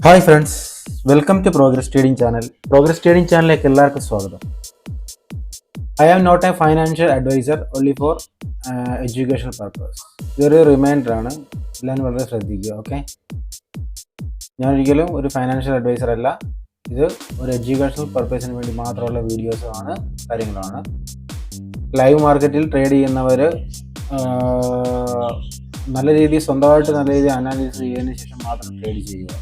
Hi friends, welcome to progress trading channel. Progress trading ചാനലിലേക്ക് എല്ലാവർക്കും സ്വാഗതം. I am not a financial adviser, only for educational purpose. ഇതൊരു reminder ആണ്, എല്ലാവരും വളരെ ശ്രദ്ധിക്കുക. ഓക്കെ, ഞാൻ ഒരിക്കലും ഒരു ഫൈനാൻഷ്യൽ അഡ്വൈസർ അല്ല. ഇത് ഒരു എഡ്യൂക്കേഷണൽ പർപ്പസിന് വേണ്ടി മാത്രമുള്ള വീഡിയോസുമാണ്, കാര്യങ്ങളാണ്. ലൈവ് മാർക്കറ്റിൽ ട്രേഡ് ചെയ്യുന്നവർ നല്ല രീതിയിൽ സ്വന്തമായിട്ട് നല്ല രീതിയിൽ അനാലിസിസ് ചെയ്തതിന് ശേഷം മാത്രം ട്രേഡ് ചെയ്യുക.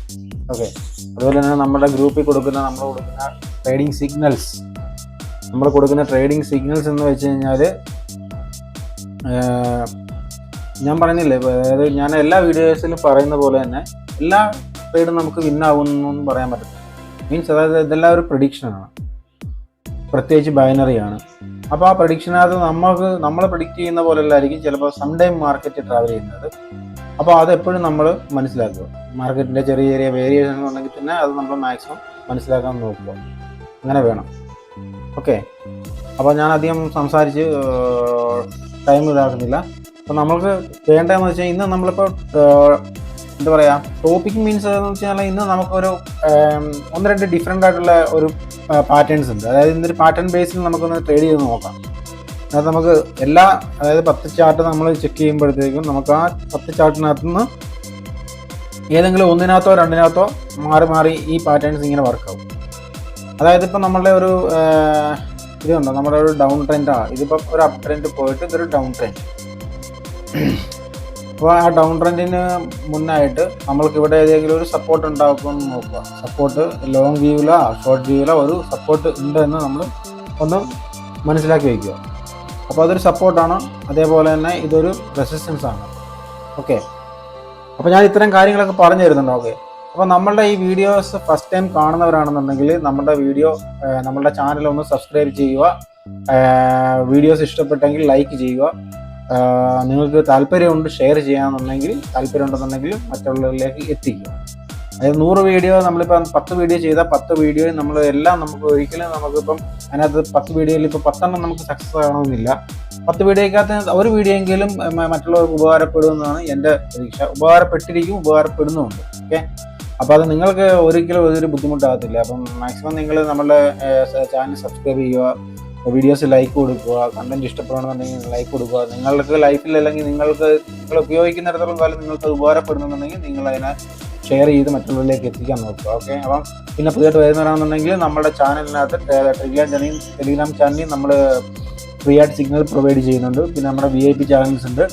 ഓക്കെ, അതുപോലെ തന്നെ നമ്മുടെ ഗ്രൂപ്പിൽ കൊടുക്കുന്ന ട്രേഡിംഗ് സിഗ്നൽസ് എന്ന് വെച്ച് കഴിഞ്ഞാൽ ഞാൻ പറയുന്നില്ലേ, അതായത് ഞാൻ എല്ലാ വീഡിയോസിലും പറയുന്ന പോലെ തന്നെ എല്ലാ ട്രേഡും നമുക്ക് വിന്നാവുന്നൊന്നും പറയാൻ പറ്റത്തില്ല. മീൻസ് അതായത് ഇതെല്ലാം ഒരു പ്രഡിക്ഷനാണ്, പ്രത്യേകിച്ച് ബൈനറിയാണ്. അപ്പോൾ ആ പ്രഡിക്ഷനകത്ത് നമ്മൾ പ്രഡിക്റ്റ് ചെയ്യുന്ന പോലെ അല്ലായിരിക്കും ചിലപ്പോൾ സംടൈം മാർക്കറ്റ് ട്രാവൽ ചെയ്യുന്നത്. അപ്പോൾ അതെപ്പോഴും നമ്മൾ മനസ്സിലാക്കുക. മാർക്കറ്റിൻ്റെ ചെറിയ ചെറിയ വേരിയേഷൻ ഉണ്ടെങ്കിൽ തന്നെ അത് നമ്മൾ മാക്സിമം മനസ്സിലാക്കാൻ നോക്കുക. അങ്ങനെ വേണം. ഓക്കെ, അപ്പോൾ ഞാൻ അധികം സംസാരിച്ച് ടൈം ഇതാക്കുന്നില്ല. അപ്പോൾ നമ്മൾക്ക് വേണ്ടതെന്ന് വെച്ചാൽ ഇന്ന് നമ്മളിപ്പോൾ എന്താ പറയുക, ടോപ്പിക് മീൻസ് എന്ന് വെച്ചാൽ ഇന്ന് നമുക്കൊരു ഒന്ന് രണ്ട് ഡിഫറെൻ്റ് ആയിട്ടുള്ള ഒരു പാറ്റേൺസ് ഉണ്ട്. അതായത് ഇന്നൊരു പാറ്റേൺ ബേസിൽ നമുക്കൊന്ന് ട്രേഡ് ചെയ്ത് നോക്കാം. അതായത് നമുക്ക് അതായത് 10 ചാർട്ട് നമ്മൾ ചെക്ക് ചെയ്യുമ്പോഴത്തേക്കും നമുക്ക് ആ 10 ചാർട്ടിനകത്ത് നിന്ന് ഏതെങ്കിലും ഒന്നിനകത്തോ രണ്ടിനകത്തോ മാറി മാറി ഈ പാറ്റേൺസ് ഇങ്ങനെ വർക്കാവും. അതായത് ഇപ്പം നമ്മളുടെ ഒരു ഇതുണ്ടോ, നമ്മുടെ ഒരു ഡൗൺ ട്രെൻഡാണ്. ഇതിപ്പം ഒരു അപ്പ് ട്രെൻഡ് പോയിട്ട് ഇതൊരു ഡൗൺ ട്രെൻഡ്. അപ്പോൾ ആ ഡൗൺ ട്രെൻഡിന് മുന്നായിട്ട് നമ്മൾക്ക് ഇവിടെ ഏതെങ്കിലും ഒരു സപ്പോർട്ട് ഉണ്ടാക്കുമെന്ന് നോക്കുക. സപ്പോർട്ട് ലോങ് വ്യൂവിലോ ഷോർട്ട് വ്യൂവിലോ ഒരു സപ്പോർട്ട് ഉണ്ട് എന്ന് നമ്മൾ ഒന്ന് മനസ്സിലാക്കി വയ്ക്കുക. അപ്പോൾ അതൊരു സപ്പോർട്ടാണ്, അതേപോലെ തന്നെ ഇതൊരു റെസിസ്റ്റൻസ് ആണ്. ഓക്കെ, അപ്പോൾ ഞാൻ ഇത്തരം കാര്യങ്ങളൊക്കെ പറഞ്ഞു തരുന്നുണ്ട്. ഓക്കെ, അപ്പോൾ നമ്മളുടെ ഈ വീഡിയോസ് ഫസ്റ്റ് ടൈം കാണുന്നവരാണെന്നുണ്ടെങ്കിൽ നമ്മളുടെ ചാനൽ ഒന്ന് സബ്സ്ക്രൈബ് ചെയ്യുക. വീഡിയോസ് ഇഷ്ടപ്പെട്ടെങ്കിൽ ലൈക്ക് ചെയ്യുക. നിങ്ങൾക്ക് താല്പര്യമുണ്ട് ഷെയർ താല്പര്യമുണ്ടെന്നുണ്ടെങ്കിൽ മറ്റുള്ളവരിലേക്ക് എത്തിക്കുക. അതായത് 100 വീഡിയോ നമ്മളിപ്പോൾ 10 വീഡിയോ ചെയ്താൽ 10 വീഡിയോ നമുക്ക് ഒരിക്കലും നമുക്കിപ്പം അതിനകത്ത് 10 വീഡിയോയിൽ ഇപ്പോൾ 10 നമുക്ക് സക്സസ് ആകണമെന്നില്ല. 10 വീഡിയോക്കകത്ത് ഒരു വീഡിയോ എങ്കിലും മറ്റുള്ളവർക്ക് ഉപകാരപ്പെടുമെന്നാണ് എൻ്റെ പ്രതീക്ഷ. ഉപകാരപ്പെടുന്നുമുണ്ട്. ഓക്കെ, അപ്പോൾ അത് നിങ്ങൾക്ക് ഒരിക്കലും ഒരു ബുദ്ധിമുട്ടാകത്തില്ല. അപ്പം മാക്സിമം നിങ്ങൾ നമ്മുടെ ചാനൽ സബ്സ്ക്രൈബ് ചെയ്യുക, വീഡിയോസ് ലൈക്ക് കൊടുക്കുക, കണ്ടന്റ് ഇഷ്ടപ്പെടണമെന്നുണ്ടെങ്കിൽ ലൈക്ക് കൊടുക്കുക. നിങ്ങൾക്ക് ലൈഫിൽ അല്ലെങ്കിൽ നിങ്ങൾ ഉപയോഗിക്കുന്നിടത്തോളം കാലം നിങ്ങൾക്ക് ഉപകാരപ്പെടുന്നുണ്ടെങ്കിൽ നിങ്ങൾ അതിനെ ഷെയർ ചെയ്ത് മറ്റുള്ളവരിലേക്ക് എത്തിക്കാൻ നോക്കുക. ഓക്കെ, അപ്പം പിന്നെ പുതിയതായിട്ട് വരുന്നവരാണെന്നുണ്ടെങ്കിൽ നമ്മുടെ ചാനലിനകത്ത് ടെലിഗ്രാം ചാനലിൽ നമ്മൾ ഫ്രീ ആയിട്ട് സിഗ്നൽ പ്രൊവൈഡ് ചെയ്യുന്നുണ്ട്. പിന്നെ നമ്മുടെ VIP ചാനൽസ് ഉണ്ട്.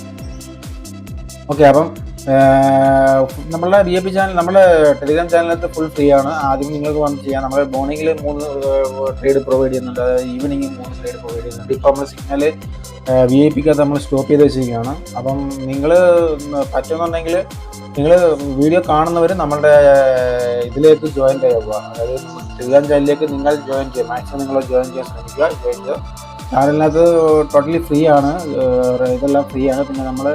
ഓക്കെ, അപ്പം നമ്മളുടെ VIP ചാനൽ, നമ്മുടെ ടെലിഗ്രാം ചാനലിനകത്ത് ഫുൾ ഫ്രീ ആണ്. ആദ്യം നിങ്ങൾക്ക് വന്ന് ചെയ്യാം. നമ്മൾ മോർണിംഗിൽ 3 ട്രേഡ് പ്രൊവൈഡ് ചെയ്യുന്നുണ്ട്, അതായത് ഈവനിങ് 3 ട്രേഡ് പ്രൊവൈഡ് ചെയ്യുന്നുണ്ട്. ഇപ്പോൾ നമ്മൾ സിഗ്നൽ VIPക്കകത്ത് നമ്മൾ സ്റ്റോപ്പ് ചെയ്ത് വെച്ചിരിക്കുകയാണ്. അപ്പം നിങ്ങൾ പറ്റുന്നുണ്ടെങ്കിൽ നിങ്ങൾ വീഡിയോ കാണുന്നവർ നമ്മളുടെ ഇതിലേക്ക് ജോയിൻ ചെയ്യുക. അതായത് ടെലിഗ്രാം ചാനലിലേക്ക് നിങ്ങൾ ജോയിൻ ചെയ്യുക. മാക്സിമം നിങ്ങൾ ജോയിൻ ചെയ്യാൻ ശ്രമിക്കുക. ജോയിൻ ചെയ്യുക. ചാനലിനകത്ത് ടോട്ടലി ഫ്രീ ആണ്, ഇതെല്ലാം ഫ്രീ ആണ്. പിന്നെ നമ്മൾ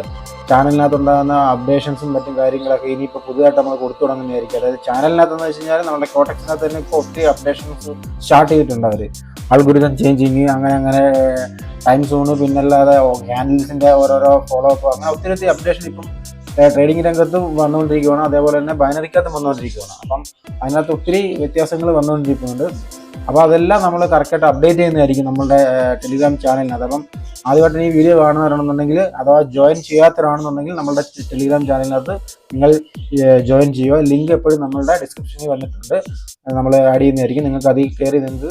ചാനലിനകത്ത് ഉണ്ടാകുന്ന അപ്ഡേഷൻസും മറ്റും കാര്യങ്ങളൊക്കെ ഇനിയിപ്പോൾ പുതുതായിട്ട് നമ്മൾ കൊടുത്തു തുടങ്ങുന്നതായിരിക്കും. അതായത് ചാനലിനകത്തെന്ന് വെച്ച് കഴിഞ്ഞാൽ നമ്മുടെ കോട്ടക്സിനകത്ത് തന്നെ ഇപ്പോൾ ഒത്തിരി അപ്ഡേഷൻസ് സ്റ്റാർട്ട് ചെയ്തിട്ടുണ്ട്. അവർ അൽഗോരിതം ചേഞ്ചിങ്, അങ്ങനെ ടൈം സോണ്, പിന്നല്ലാതെ ക്യാൻഡിൽസിൻ്റെ ഓരോരോ ഫോളോ അപ്പ്, അങ്ങനെ ഒത്തിരി അപ്ഡേഷൻ ഇപ്പം ട്രേഡിംഗ് രംഗത്ത് വന്നുകൊണ്ടിരിക്കുകയാണ്. അതേപോലെ തന്നെ ബൈനറിക്കകത്തും വന്നുകൊണ്ടിരിക്കുകയാണ്. അപ്പം അതിനകത്ത് ഒത്തിരി വ്യത്യാസങ്ങൾ വന്നുകൊണ്ടിരിക്കുന്നുണ്ട്. അപ്പോൾ അതെല്ലാം നമ്മൾ കറക്റ്റായിട്ട് അപ്ഡേറ്റ് ചെയ്യുന്നതായിരിക്കും നമ്മളുടെ ടെലിഗ്രാം ചാനലിനകത്ത്. അപ്പം ആദ്യമായിട്ട് ഈ വീഡിയോ കാണുന്നവരാണെന്നുണ്ടെങ്കിൽ അഥവാ ജോയിൻ ചെയ്യാത്തവരാണെന്നുണ്ടെങ്കിൽ നമ്മളുടെ ടെലിഗ്രാം ചാനലിനകത്ത് നിങ്ങൾ ജോയിൻ ചെയ്യുക. ലിങ്ക് എപ്പോഴും നമ്മളുടെ ഡിസ്ക്രിപ്ഷനിൽ വന്നിട്ടുണ്ട്, നമ്മൾ ആഡ് ചെയ്യുന്നതായിരിക്കും. നിങ്ങൾക്ക് അതിൽ കയറി നിങ്ങൾക്ക്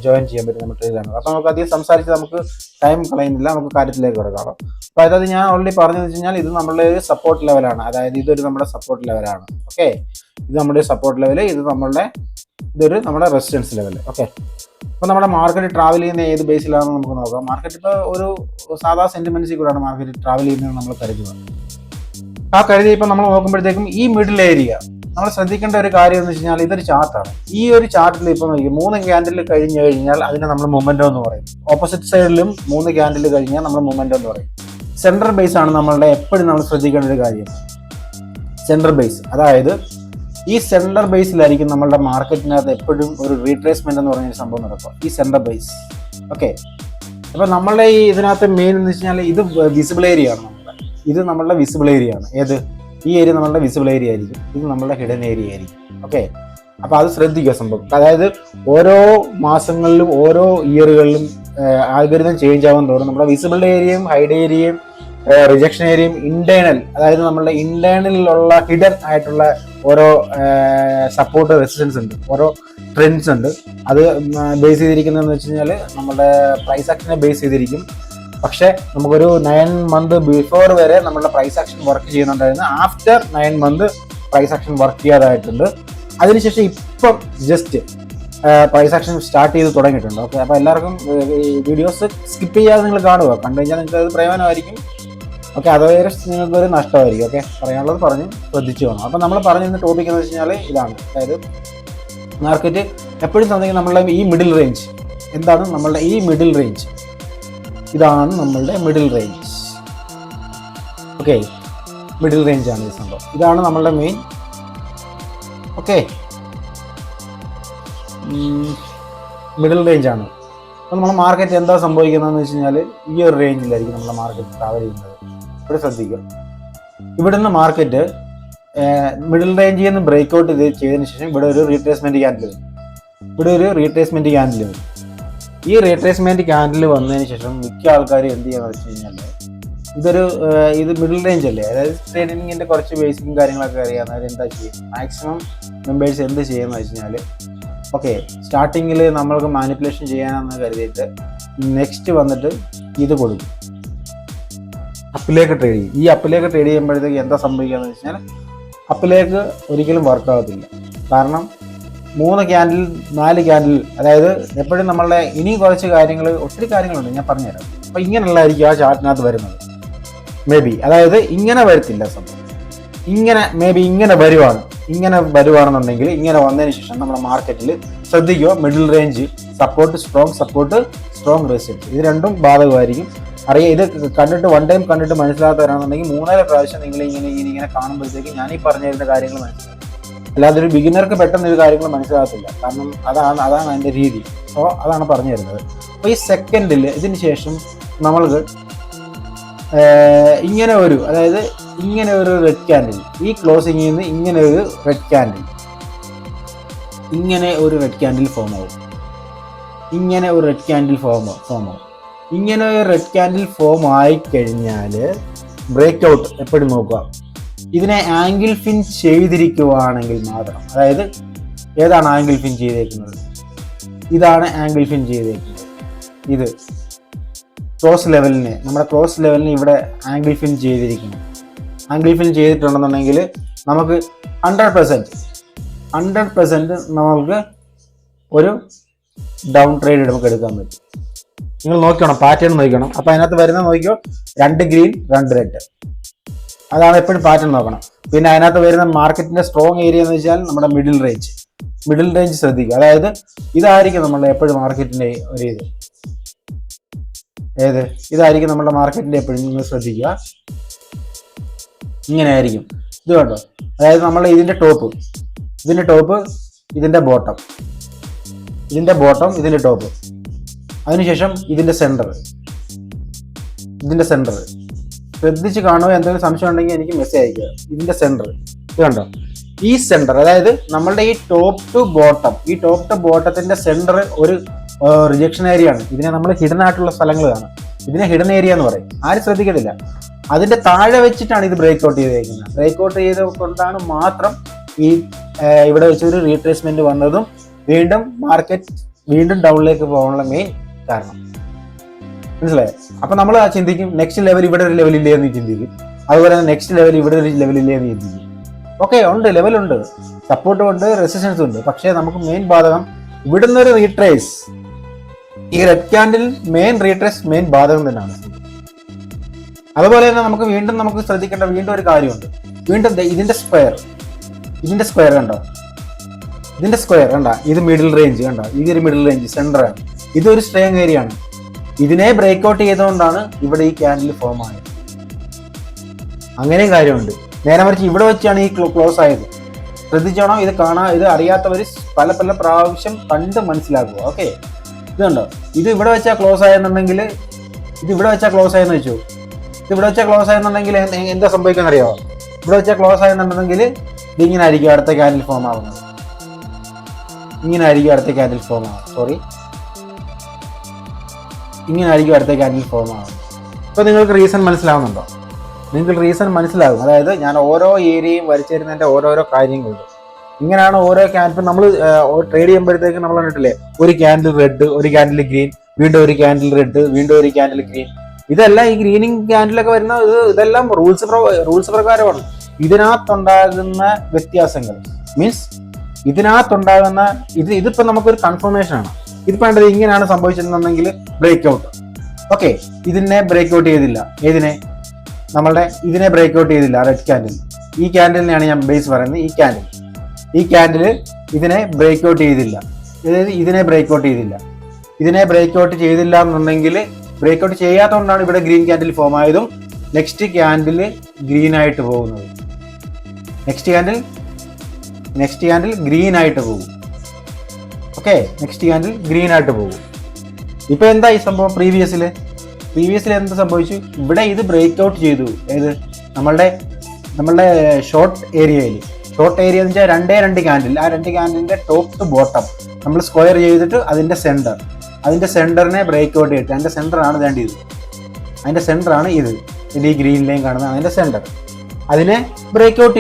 ജോയിൻ ചെയ്യാൻ പറ്റും നമ്മുടെ ടെലിഗ്രാമിൽ. അപ്പോൾ നമുക്ക് അധികം സംസാരിച്ച് നമുക്ക് ടൈം കളയുന്നില്ല, നമുക്ക് കാര്യത്തിലേക്ക് കിടക്കാം. അപ്പോൾ അതായത് ഞാൻ ഓൾറെഡി പറഞ്ഞതെന്ന് വെച്ച് കഴിഞ്ഞാൽ ഇത് നമ്മളുടെ ഒരു സപ്പോർട്ട് ലെവലാണ്. അതായത് ഇതൊരു നമ്മുടെ സപ്പോർട്ട് ലെവലാണ്. ഓക്കെ, ഇത് നമ്മുടെ സപ്പോർട്ട് ലെവൽ, ഇതൊരു നമ്മുടെ റെസിസ്റ്റൻസ് ലെവൽ. ഓക്കെ, അപ്പോൾ നമ്മുടെ മാർക്കറ്റ് ട്രാവൽ ചെയ്യുന്ന ഏത് ബേസിലാണെന്ന് നമുക്ക് നോക്കാം. മാർക്കറ്റ് ഇപ്പോൾ ഒരു സാധാ സെന്റിമെന്റ്സിൽ കൂടെയാണ് മാർക്കറ്റ് ട്രാവൽ ചെയ്യുന്നത് നമ്മൾ കരുതുന്നത്. ആ കരുതി ഇപ്പം നമ്മൾ നോക്കുമ്പോഴത്തേക്കും ഈ മിഡിൽ ഏരിയ നമ്മൾ ശ്രദ്ധിക്കേണ്ട ഒരു കാര്യം എന്ന് വെച്ച് കഴിഞ്ഞാൽ ഇതൊരു ചാർട്ടാണ്. ഈ ഒരു ചാർട്ടിൽ ഇപ്പോൾ നോക്കി 3 ക്യാൻഡിൽ കഴിഞ്ഞ് കഴിഞ്ഞാൽ അതിനെ നമ്മൾ മൊമെന്റോ എന്ന് പറയും. ഓപ്പോസിറ്റ് സൈഡിലും 3 ക്യാൻഡിൽ കഴിഞ്ഞാൽ നമ്മൾ മൊമെന്റോ എന്ന് പറയും. സെൻട്രൽ ബേസ് ആണ് നമ്മളുടെ എപ്പോഴും നമ്മൾ ശ്രദ്ധിക്കേണ്ട ഒരു കാര്യം. സെൻട്രൽ ബേസ്, അതായത് ഈ സെൻട്രൽ ബേസിലായിരിക്കും നമ്മളുടെ മാർക്കറ്റിനകത്ത് എപ്പോഴും ഒരു റീട്രേസ്മെന്റ് എന്ന് പറഞ്ഞൊരു സംഭവം നടക്കുക, ഈ സെൻട്രൽ ബേസ്. ഓക്കെ, അപ്പോൾ നമ്മളുടെ ഈ ഇതിനകത്ത് മെയിൻ എന്ന് വെച്ച് കഴിഞ്ഞാൽ ഇത് വിസിബിൾ ഏരിയ ആണ്. ഇത് നമ്മളുടെ വിസിബിൾ ഏരിയ ആണ്. ഏത്? ഈ ഏരിയ നമ്മളുടെ വിസിബിൾ ഏരിയ ആയിരിക്കും. ഇത് നമ്മളുടെ ഹിഡൻ ഏരിയ ആയിരിക്കും. ഓക്കെ, അപ്പൊ അത് ശ്രദ്ധിക്കുക സംഭവം. അതായത് ഓരോ മാസങ്ങളിലും ഓരോ ഇയറുകളിലും ആൽഗരിതം ചേഞ്ച് ആവാൻ തോറും നമ്മുടെ വിസിബിൾ ഏരിയയും ഹൈഡ് ഏരിയയും റിജക്ഷൻ ഏരിയയും ഇന്റേണൽ, അതായത് നമ്മളുടെ ഇന്റേണലിലുള്ള ഹിഡൻ ആയിട്ടുള്ള ഓരോ സപ്പോർട്ട് റെസിസ്റ്റൻസ് ഉണ്ട്, ഓരോ ട്രെൻഡ്സ് ഉണ്ട്. അത് ബേസ് ചെയ്തിരിക്കുന്നതെന്ന് വെച്ച് കഴിഞ്ഞാൽ നമ്മുടെ പ്രൈസ് ആക്ഷനെ ബേസ് ചെയ്തിരിക്കും. പക്ഷെ നമുക്കൊരു 9 month ബിഫോർ വരെ നമ്മുടെ പ്രൈസ് ആക്ഷൻ വർക്ക് ചെയ്യുന്നുണ്ടായിരുന്നു. After 9 month price action work ചെയ്യാതായിട്ടുണ്ട്. അതിനുശേഷം ഇപ്പം ജസ്റ്റ് പ്രൈസ് ആക്ഷൻ സ്റ്റാർട്ട് ചെയ്ത് തുടങ്ങിയിട്ടുണ്ട്. ഓക്കെ, അപ്പോൾ എല്ലാവർക്കും വീഡിയോസ് സ്കിപ്പ് ചെയ്യാതെ നിങ്ങൾ കാണുക. കണ്ടു കഴിഞ്ഞാൽ നിങ്ങൾക്ക് അത് പ്രയോജനമായിരിക്കും. ഓക്കെ, അതുവരെ നിങ്ങൾക്കൊരു നഷ്ടമായിരിക്കും. ഓക്കെ, പറയാനുള്ളത് പറഞ്ഞ് ശ്രദ്ധിച്ചു വേണം. അപ്പം നമ്മൾ പറഞ്ഞിരുന്ന ടോപ്പിക് എന്ന് വെച്ച് കഴിഞ്ഞാൽ ഇതാണ്. അതായത് മാർക്കറ്റ് എപ്പോഴും തന്നെങ്കിൽ നമ്മളുടെ ഈ മിഡിൽ റേഞ്ച് എന്താണ്, നമ്മളുടെ ഈ മിഡിൽ റേഞ്ച് ഇതാണ് നമ്മളുടെ middle range. Okay, middle range ആണ് ഈ സംഭവം. ഇതാണ് നമ്മളുടെ മെയിൻ. ഓക്കെ, മിഡിൽ റേഞ്ച് ആണ്. അപ്പോൾ നമ്മുടെ മാർക്കറ്റ് എന്താ സംഭവിക്കുന്നതെന്ന് വെച്ച് കഴിഞ്ഞാൽ ഈ ഒരു റേഞ്ചിലായിരിക്കും നമ്മുടെ മാർക്കറ്റ് ട്രാവൽ ചെയ്യുന്നത്. ഇവിടെ ശ്രദ്ധിക്കുക, ഇവിടുന്ന് മാർക്കറ്റ് മിഡിൽ റേഞ്ചിൽ നിന്ന് ബ്രേക്ക് ഔട്ട് ചെയ്തതിന് ശേഷം ഇവിടെ ഒരു റീട്രേസ്മെന്റ് ക്യാൻഡിൽ വരും. ഇവിടെ ഒരു റീട്രേസ്മെന്റ് ക്യാൻഡിൽ വരും. ഈ റീട്രേസ്മെന്റ് ക്യാൻഡിൽ വന്നതിന് ശേഷം മിക്ക ആൾക്കാരും എന്ത് ചെയ്യാന്ന് വെച്ച് കഴിഞ്ഞാൽ ഇത് മിഡിൽ റേഞ്ച് അല്ലേ, അതായത് ട്രേഡിങ്ങിന്റെ കുറച്ച് ബേസിക്കും കാര്യങ്ങളൊക്കെ അറിയാവുന്നവർ എന്താ ചെയ്യും, മാക്സിമം മെമ്പേഴ്സ് എന്ത് ചെയ്യുമെന്ന് വെച്ച് കഴിഞ്ഞാൽ ഓക്കെ, സ്റ്റാർട്ടിങ്ങിൽ നമ്മൾക്ക് മാനിപ്പുലേഷൻ ചെയ്യാനെന്ന് കരുതിയിട്ട് നെക്സ്റ്റ് വന്നിട്ട് ഇത് കൊടുക്കും, അപ്പിലേക്ക് ട്രേഡ് ചെയ്യും. ഈ അപ്പിലേക്ക് ട്രേഡ് ചെയ്യുമ്പോഴത്തേക്ക് എന്താ സംഭവിക്കുകയെന്ന് വെച്ച് കഴിഞ്ഞാൽ അപ്പിലേക്ക് ഒരിക്കലും വർക്ക് ആകത്തില്ല. കാരണം 3 ക്യാൻഡിൽ 4 ക്യാൻഡിൽ, അതായത് എപ്പോഴും നമ്മളുടെ ഇനി കുറച്ച് കാര്യങ്ങൾ, ഒത്തിരി കാര്യങ്ങളുണ്ട് ഞാൻ പറഞ്ഞുതരാം. അപ്പോൾ ഇങ്ങനെയുള്ളതായിരിക്കും ആ ചാർട്ടിനകത്ത് വരുന്നത്. മേ ബി, അതായത് ഇങ്ങനെ വരത്തില്ല സംഭവം, ഇങ്ങനെ മേ ബി ഇങ്ങനെ വരുവാണെന്നുണ്ടെങ്കിൽ ഇങ്ങനെ വന്നതിന് ശേഷം നമ്മുടെ മാർക്കറ്റിൽ ശ്രദ്ധിക്കുക, middle range support, strong resistance, ഇത് രണ്ടും ബാധകമായിരിക്കും. അറിയാം, ഇത് കണ്ടിട്ട് വൺ ടൈം കണ്ടിട്ട് മനസ്സിലാത്തവരാണെന്നുണ്ടെങ്കിൽ 3-4 പ്രാവശ്യം നിങ്ങൾ ഇങ്ങനെ കാണുമ്പോഴത്തേക്ക് ഞാൻ ഈ പറഞ്ഞു തരുന്ന കാര്യങ്ങൾ മനസ്സിലാക്കും. അല്ലാതെ ഒരു ബിഗിനർക്ക് പെട്ടെന്ന് ഒരു കാര്യങ്ങൾ മനസ്സിലാകത്തില്ല. കാരണം അതാണ് അതിൻ്റെ രീതി. അപ്പോൾ അതാണ് പറഞ്ഞു തരുന്നത്. അപ്പോൾ ഈ സെക്കൻഡിൽ ഇതിന് ശേഷം നമ്മൾക്ക് ഇങ്ങനെ ഒരു, അതായത് ഇങ്ങനെ ഒരു റെഡ് ക്യാൻഡിൽ, ഈ ക്ലോസിങ്ങിൽ നിന്ന് ഇങ്ങനെ ഒരു റെഡ് ക്യാൻഡിൽ ഫോം ആവും. ഇങ്ങനെ ഒരു റെഡ് ക്യാൻഡിൽ ഫോം ആയിക്കഴിഞ്ഞാൽ ബ്രേക്ക് ഔട്ട് എപ്പോഴും നോക്കുക. ഇതിനെ ആംഗിൾ ഫിൻ ചെയ്തിരിക്കുവാണെങ്കിൽ മാത്രം, അതായത് ഏതാണ് ആംഗിൾ ഫിൻ ചെയ്തേക്കുന്നത്, ഇതാണ് ആംഗിൾ ഫിൻ ചെയ്തേക്കുന്നത്. ഇത് ക്രോസ് ലെവലിന്, നമ്മുടെ ക്രോസ് ലെവലിന് ഇവിടെ ആംഗിൾ ഫിൻ ചെയ്തിരിക്കുന്നു. ആംഗിൾ ഫിൻ ചെയ്തിട്ടുണ്ടെന്നുണ്ടെങ്കിൽ നമുക്ക് 100% നമുക്ക് ഒരു ഡൗൺ ട്രേഡ് നമുക്ക് എടുക്കാൻ പറ്റും. നിങ്ങൾ നോക്കണം, പാറ്റേൺ നോക്കണം. അപ്പോൾ അതിനകത്ത് വരുന്നത് നോക്കിയോ, 2 ഗ്രീൻ 2 റെഡ്, അതാണ് എപ്പോഴും പാറ്റേൺ നോക്കണം. പിന്നെ അതിനകത്ത് വരുന്ന മാർക്കറ്റിന്റെ സ്ട്രോങ് ഏരിയ എന്ന് വെച്ചാൽ നമ്മുടെ മിഡിൽ റേഞ്ച് ശ്രദ്ധിക്കുക. അതായത് ഇതായിരിക്കും നമ്മുടെ എപ്പോഴും മാർക്കറ്റിന്റെ ഒരു ഇതായിരിക്കും നമ്മുടെ മാർക്കറ്റിന്റെ എപ്പോഴും നിങ്ങൾ ശ്രദ്ധിക്കുക. ഇങ്ങനെ ആയിരിക്കും. ഇത് കണ്ടോ, അതായത് നമ്മൾ ഇതിന്റെ ടോപ്പ്, ഇതിന്റെ ബോട്ടം, ഇതിന്റെ ടോപ്പ്, അതിനുശേഷം ഇതിന്റെ സെന്റർ. ശ്രദ്ധിച്ച് കാണുക. എന്തെങ്കിലും സംശയം ഉണ്ടെങ്കിൽ എനിക്ക് മെസ്സേജ് അയക്കുക. ഇതിന്റെ സെന്റർ ഇത് കണ്ടോ, ഈ സെന്റർ, അതായത് നമ്മളുടെ ഈ ടോപ്പ് ടു ബോട്ടത്തിന്റെ സെന്റർ ഒരു റിജക്ഷൻ ഏരിയ ആണ്. ഇതിനെ നമ്മൾ ഹിഡൻ ആയിട്ടുള്ള സ്ഥലങ്ങൾ കാണാം. ഇതിനെ ഹിഡൻ ഏരിയ എന്ന് പറയും. ആരും ശ്രദ്ധിക്കത്തില്ല. അതിന്റെ താഴെ വെച്ചിട്ടാണ് ഇത് ബ്രേക്ക് ഔട്ട് ചെയ്തേക്കുന്നത്. ബ്രേക്ക് ഔട്ട് ചെയ്തുകൊണ്ടാണ് മാത്രം ഈ ഇവിടെ വെച്ചൊരു റീട്രേസ്മെന്റ് വന്നതും വീണ്ടും ഡൗണിലേക്ക് പോകാനുള്ള മെയിൻ കാരണം. മനസ്സിലായോ? അപ്പൊ നമ്മൾ ചിന്തിക്കും നെക്സ്റ്റ് ലെവൽ ഇവിടെ ഒരു ലെവലില്ലേ എന്ന് ചിന്തിക്കും. അതുപോലെ തന്നെ നെക്സ്റ്റ് ലെവൽ ഇവിടെ ഒരു ലെവലില്ലേ എന്ന് ചിന്തിക്കും. ഓക്കെ, ഉണ്ട്, ലെവലുണ്ട്, സപ്പോർട്ടും ഉണ്ട്, റെസിസ്റ്റൻസും ഉണ്ട്. പക്ഷേ നമുക്ക് മെയിൻ ബാധകം ഇവിടുന്ന് ഒരു റീട്രേസ്, ഈ റെഡ് ക്യാൻഡിൽ മെയിൻ ബാധകം തന്നെയാണ്. അതുപോലെ തന്നെ നമുക്ക് ശ്രദ്ധിക്കേണ്ട ഒരു കാര്യമുണ്ട്. ഇതിന്റെ സ്ക്വയർ കണ്ടോ, ഇത് മിഡിൽ റേഞ്ച് കണ്ടോ, ഇതൊരു മിഡിൽ റേഞ്ച് സെന്ററാണ്. ഇതൊരു സ്ട്രോങ് ഏരിയ ആണ്. ഇതിനെ ബ്രേക്ക് ഔട്ട് ചെയ്തുകൊണ്ടാണ് ഇവിടെ ഈ ക്യാൻഡിൽ ഫോം ആയത്. അങ്ങനെയും കാര്യമുണ്ട്. നേരെ മറിച്ച് ഇവിടെ വെച്ചാണ് ഈ ക്ലോസ് ആയത്. ശ്രദ്ധിച്ചോണം. ഇത് അറിയാത്തവർ പല പ്രാവശ്യം കണ്ട് മനസ്സിലാക്കുക. ഓക്കെ, ഇത് കണ്ടോ, ഇത് ഇവിടെ വെച്ചാൽ ക്ലോസ് ആയെന്നുണ്ടെങ്കിൽ എന്താ സംഭവിക്കാന്ന് അറിയാമോ? ഇവിടെ വെച്ചാൽ ക്ലോസ് ആയെന്നുണ്ടെങ്കിൽ ഇതിങ്ങനെ ആയിരിക്കും അടുത്ത ക്യാൻഡിൽ ഫോം ആവുന്നത്. ഇങ്ങനെ ആയിരിക്കും അടുത്ത ക്യാൻഡിൽ ഫോം ആവുന്നത്. ഇങ്ങനെ ആയിരിക്കും അടുത്ത ക്യാൻഡിൽ ഫോം ആവുന്നത്. ഇപ്പോൾ നിങ്ങൾക്ക് റീസൺ മനസ്സിലാവുന്നുണ്ടോ? നിങ്ങൾക്ക് റീസൺ മനസ്സിലാകും. അതായത് ഞാൻ ഓരോ ഏരിയയും വരച്ചു തരുന്നതിൻ്റെ ഓരോരോ കാര്യങ്ങളുണ്ട്. ഇങ്ങനെയാണ് ഓരോ ക്യാൻഡിൽ നമ്മൾ ട്രേഡ് ചെയ്യുമ്പോഴത്തേക്ക് നമ്മൾ കണ്ടിട്ടില്ലേ, ഒരു ക്യാൻഡിൽ റെഡ്, ഒരു ക്യാൻഡിൽ ഗ്രീൻ, വീണ്ടും ഒരു ക്യാൻഡിൽ റെഡ്, വീണ്ടും ഒരു ക്യാൻഡിൽ ഗ്രീൻ. ഇതെല്ലാം ഈ ഗ്രീനിങ് ക്യാൻഡിലൊക്കെ വരുന്ന ഇതെല്ലാം റൂൾസ് പ്രകാരമാണ്. ഇതിനകത്തുണ്ടാകുന്ന വ്യത്യാസങ്ങൾ മീൻസ് ഇതിനകത്തുണ്ടാകുന്ന ഇതിപ്പോ നമുക്കൊരു കൺഫർമേഷൻ ആണ്. ഇതിപ്പോ വേണ്ടത് ഇങ്ങനെയാണ് സംഭവിച്ചിരുന്നെങ്കിൽ ബ്രേക്ക് ഔട്ട്. ഓക്കെ, ഇതിനെ ബ്രേക്ക് ഔട്ട് ചെയ്തില്ല. ഇതിനെ ബ്രേക്ക് ഔട്ട് ചെയ്തില്ല റെഡ് ക്യാൻഡിൽ. ഈ ക്യാൻഡിലിനെയാണ് ഞാൻ ബേസ് പറയുന്നത്. ഈ ക്യാൻഡിൽ ഇതിനെ ബ്രേക്ക് ഔട്ട് ചെയ്തില്ല. അതായത് ഇതിനെ ബ്രേക്ക് ഔട്ട് ചെയ്തില്ല എന്നുണ്ടെങ്കിൽ, ബ്രേക്ക് ഔട്ട് ചെയ്യാത്തതുകൊണ്ടാണ് ഇവിടെ ഗ്രീൻ ക്യാൻഡിൽ ഫോം ആയതും നെക്സ്റ്റ് ക്യാൻഡിൽ ഗ്രീൻ ആയിട്ട് പോകുന്നത്. നെക്സ്റ്റ് ക്യാൻഡിൽ ഗ്രീൻ ആയിട്ട് പോകും. ഓക്കെ, നെക്സ്റ്റ് ക്യാൻഡിൽ ഗ്രീൻ ആയിട്ട് പോകും. ഇപ്പൊ എന്താ ഈ സംഭവം? പ്രീവിയസിൽ എന്ത് സംഭവിച്ചു? ഇവിടെ ഇത് ബ്രേക്ക് ഔട്ട് ചെയ്തു. ഏത് നമ്മളുടെ ഷോർട്ട് ഏരിയ എന്ന് വെച്ചാൽ രണ്ട് ക്യാൻഡിൽ. ആ രണ്ട് ക്യാൻഡിലിന്റെ ടോപ്പ് ടു ബോട്ടം നമ്മൾ സ്ക്വയർ ചെയ്തിട്ട് അതിന്റെ സെന്ററിനെ ബ്രേക്ക് ഔട്ട് ചെയ്തിട്ട് അതിന്റെ സെന്ററാണ് വേണ്ടത്. അതിന്റെ സെന്ററാണ് ഇത് ഈ ഗ്രീൻ ലൈൻ കാണുന്നത്. അതിന്റെ സെന്റർ അതിനെ ബ്രേക്ക് ഔട്ട്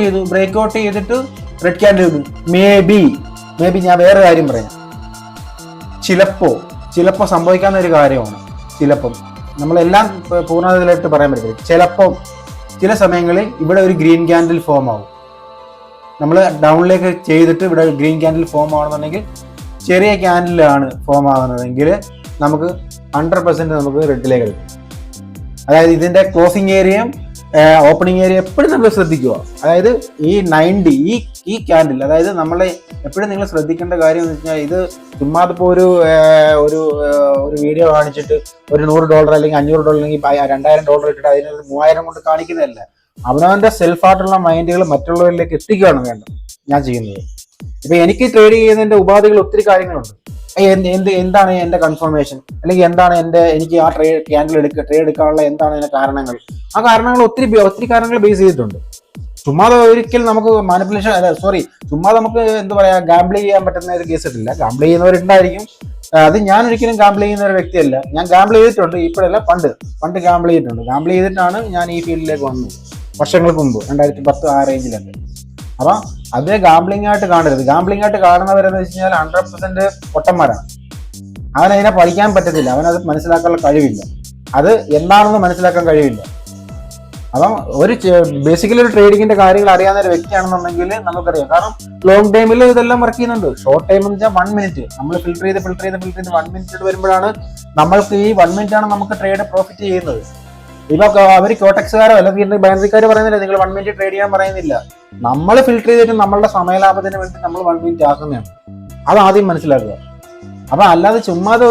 ചെയ്തിട്ട് റെഡ് ക്യാൻഡിൽ ഇടും. മേ ബി ഞാൻ വേറെ കാര്യം പറയാം. ചിലപ്പോ സംഭവിക്കാവുന്ന ഒരു കാര്യമാണ്. ചിലപ്പം നമ്മളെല്ലാം പൂർണ്ണതയിലായിട്ട് പറയാൻ പറ്റില്ല. ചിലപ്പം ചില സമയങ്ങളിൽ ഇവിടെ ഒരു ഗ്രീൻ ക്യാൻഡിൽ ഫോം ആവും. നമ്മൾ ഡൗണിലേക്ക് ചെയ്തിട്ട് ഇവിടെ ഗ്രീൻ ക്യാൻഡിൽ ഫോം ആവണമെന്നുണ്ടെങ്കിൽ, ചെറിയ ക്യാൻഡിലാണ് ഫോം ആകുന്നതെങ്കിൽ നമുക്ക് 100% നമുക്ക് റെഡിലേക്ക് എടുക്കും. അതായത് ഇതിന്റെ ക്ലോസിംഗ് ഏരിയയും ഓപ്പണിംഗ് ഏരിയ എപ്പോഴും നമ്മൾ ശ്രദ്ധിക്കുക. അതായത് ഈ 90 ഈ ക്യാൻഡിൽ, അതായത് നമ്മളെ എപ്പോഴും നിങ്ങൾ ശ്രദ്ധിക്കേണ്ട കാര്യം എന്ന് വെച്ചാൽ, ഇത് ചുമ്മാതിപ്പോൾ ഒരു വീഡിയോ കാണിച്ചിട്ട് ഒരു $100 അല്ലെങ്കിൽ $500 അല്ലെങ്കിൽ $2000 ഇട്ടിട്ട് അതിന് $3000 കൊണ്ട് കാണിക്കുന്നതല്ല. അവനവന്റെ സെൽഫായിട്ടുള്ള മൈൻഡുകൾ മറ്റുള്ളവരിലേക്ക് എത്തിക്കുകയാണ് വേണ്ടത് ഞാൻ ചെയ്യുന്നത്. ഇപ്പൊ എനിക്ക് ട്രേഡ് ചെയ്യുന്നതിന്റെ ഉപാധികൾ ഒത്തിരി കാര്യങ്ങളുണ്ട്. എന്താണ് എന്റെ കൺഫർമേഷൻ, അല്ലെങ്കിൽ എന്താണ് എനിക്ക് ആ ട്രേഡ് എടുക്കാനുള്ള എന്താണ് അതിന്റെ കാരണങ്ങൾ. ആ കാരണങ്ങൾ ഒത്തിരി കാരണങ്ങൾ ബേസ് ചെയ്തിട്ടുണ്ട്. ചുമ്മാതെ ഒരിക്കൽ നമുക്ക് മാനിപ്പുലേഷൻ ചുമ്മാതെ നമുക്ക് എന്താ പറയാ ഗാംബിൾ ചെയ്യാൻ പറ്റുന്ന ഒരു കേസ് ഇട്ടില്ല. ഗാംബിൾ ചെയ്യുന്നവരുണ്ടായിരിക്കും. അത് ഞാൻ ഒരിക്കലും ഗാംബിൾ ചെയ്യുന്ന ഒരു വ്യക്തിയല്ല. ഞാൻ ഗാംബിൾ ചെയ്തിട്ടുണ്ട്, ഇപ്പോഴല്ല, പണ്ട് ഗാംബിൾ ചെയ്തിട്ടുണ്ട്. ഗാംബിൾ ചെയ്തിട്ടാണ് ഞാൻ ഈ ഫീൽഡിലേക്ക് വന്നത് വർഷങ്ങൾക്ക് മുമ്പ്, 2010 ആ റേഞ്ചിലൊക്കെ. അപ്പൊ അത് ഗാംബ്ലിംഗ് ആയിട്ട് കാണരുത്. ഗാംബ്ലിംഗ് ആയിട്ട് കാണുന്നവരെന്ന് വെച്ച് കഴിഞ്ഞാൽ 100% പൊട്ടന്മാരാണ്. അവനതിനെ പഠിക്കാൻ പറ്റത്തില്ല, അവനത് മനസ്സിലാക്കാനുള്ള കഴിവില്ല, അത് എന്താണെന്ന് മനസ്സിലാക്കാൻ കഴിവില്ല. അപ്പം ബേസിക്കലി ഒരു ട്രേഡിങ്ങിന്റെ കാര്യങ്ങൾ അറിയാവുന്ന ഒരു വ്യക്തിയാണെന്നുണ്ടെങ്കിൽ നമുക്കറിയാം. കാരണം ലോങ് ടൈമിൽ ഇതെല്ലാം വർക്ക് ചെയ്യുന്നുണ്ട്. ഷോർട്ട് ടൈം എന്ന് വെച്ചാൽ 1 മിനിറ്റ് നമ്മൾ ഫിൽട്ടർ ചെയ്ത് 1 മിനിറ്റ് വരുമ്പോഴാണ് നമ്മൾക്ക് ഈ 1 മിനിറ്റ് ആണ് നമുക്ക് ട്രേഡ് പ്രോഫിറ്റ് ചെയ്യുന്നത്. ഇപ്പൊ അവർ കോട്ടക്സുകാരോ അല്ലെങ്കിൽ ബാങ്കുകാർ പറയുന്നില്ല നിങ്ങൾ 1 മിനിറ്റ് ട്രേഡ് ചെയ്യാൻ പറയുന്നില്ല. നമ്മൾ ഫിൽട്ടർ ചെയ്തിട്ട് നമ്മളുടെ സമയലാഭത്തിന് വേണ്ടി നമ്മൾ 1 മിനിറ്റ് ആക്കുന്നതാണ്. അത് ആദ്യം മനസ്സിലാക്കുക. അപ്പൊ അല്ലാതെ ചുമ്മാതെ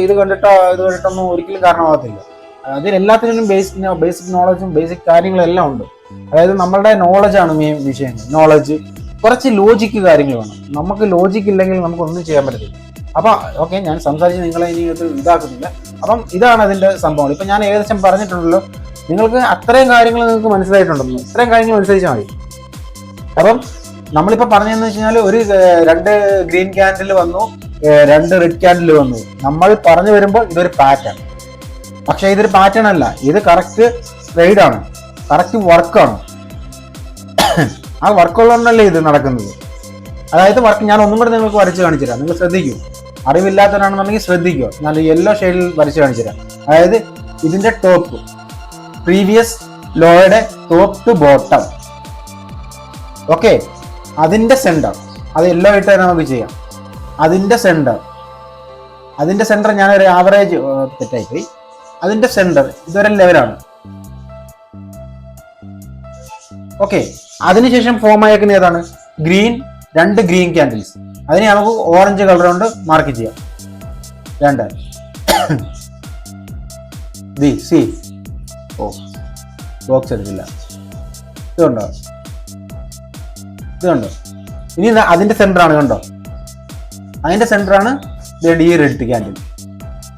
ഇത് കണ്ടിട്ടൊന്നും ഒരിക്കലും കാരണമാകത്തില്ല. അതിലെല്ലാത്തിനും ബേസിക് നോളജും ബേസിക് കാര്യങ്ങളും എല്ലാം ഉണ്ട്. അതായത് നമ്മളുടെ നോളജാണ് മെയിൻ വിഷയം. നോളജ്, കുറച്ച് ലോജിക്ക് കാര്യങ്ങൾ വേണം. നമുക്ക് ലോജിക്ക് ഇല്ലെങ്കിൽ നമുക്കൊന്നും ചെയ്യാൻ പറ്റത്തില്ല. അപ്പൊ ഓക്കെ, ഞാൻ സംസാരിച്ച് നിങ്ങളെ ഇനി ഇതാക്കുന്നില്ല. അപ്പം ഇതാണ് അതിന്റെ സംഭവം. ഇപ്പൊ ഞാൻ ഏകദേശം പറഞ്ഞിട്ടുണ്ടല്ലോ, നിങ്ങൾക്ക് അത്രയും കാര്യങ്ങൾ നിങ്ങൾക്ക് മനസ്സിലായിട്ടുണ്ടെന്ന്. ഇത്രയും കാര്യങ്ങൾ മനസ്സിലാച്ചാൽ മതി. അപ്പം നമ്മളിപ്പോ പറഞ്ഞതെന്ന് വെച്ച് കഴിഞ്ഞാൽ 2 ഗ്രീൻ ക്യാൻഡിൽ വന്നു, 2 റെഡ് ക്യാൻഡിൽ വന്നു. നമ്മൾ പറഞ്ഞു വരുമ്പോൾ ഇതൊരു പാറ്റേൺ. പക്ഷെ ഇതൊരു പാറ്റേൺ അല്ല, ഇത് കറക്റ്റ് ട്രേഡ് ആണ്, കറക്റ്റ് വർക്കാണ്. ആ വർക്കുള്ളതുകൊണ്ടല്ലേ ഇത് നടക്കുന്നത്. അതായത് വർക്ക് ഞാൻ ഒന്നും കൂടെ നിങ്ങൾക്ക് വരച്ച് കാണിച്ചു തരാം. നിങ്ങൾ ശ്രദ്ധിക്കൂ, അറിവില്ലാത്തവരാണെന്നുണ്ടെങ്കിൽ ശ്രദ്ധിക്കുക. ഞാൻ യെല്ലോ ഷെയ്ഡിൽ വരച്ച് കാണിച്ചു തരാം. അതായത് ഇതിന്റെ ടോപ്പ്, പ്രീവിയസ് ലോയുടെ ടോപ്പ് ടു ബോട്ടം, ഓക്കെ, അതിന്റെ സെന്റർ, അത് യെല്ലോ ആയിട്ട് നമുക്ക് ചെയ്യാം. അതിന്റെ സെന്റർ ഞാനൊരു ആവറേജ് തെറ്റായിപ്പോയി. അതിന്റെ സെന്റർ ഇതൊരു ലെവലാണ്, ഓക്കെ. അതിനുശേഷം ഫോം ആയേക്കുന്ന ഏതാണ്? Green, 2 green candles. അതിനെ നമുക്ക് ഓറഞ്ച് കളർ കൊണ്ട് മാർക്ക് ചെയ്യാം. 2 സി ബോക്സ് എടുക്കില്ല. ഇതുണ്ടോ? ഇനി അതിന്റെ സെന്റർ ആണ്, കണ്ടോ? അതിന്റെ സെന്റർ ആണ് ഈ റെഡ് ക്യാൻഡിൽ.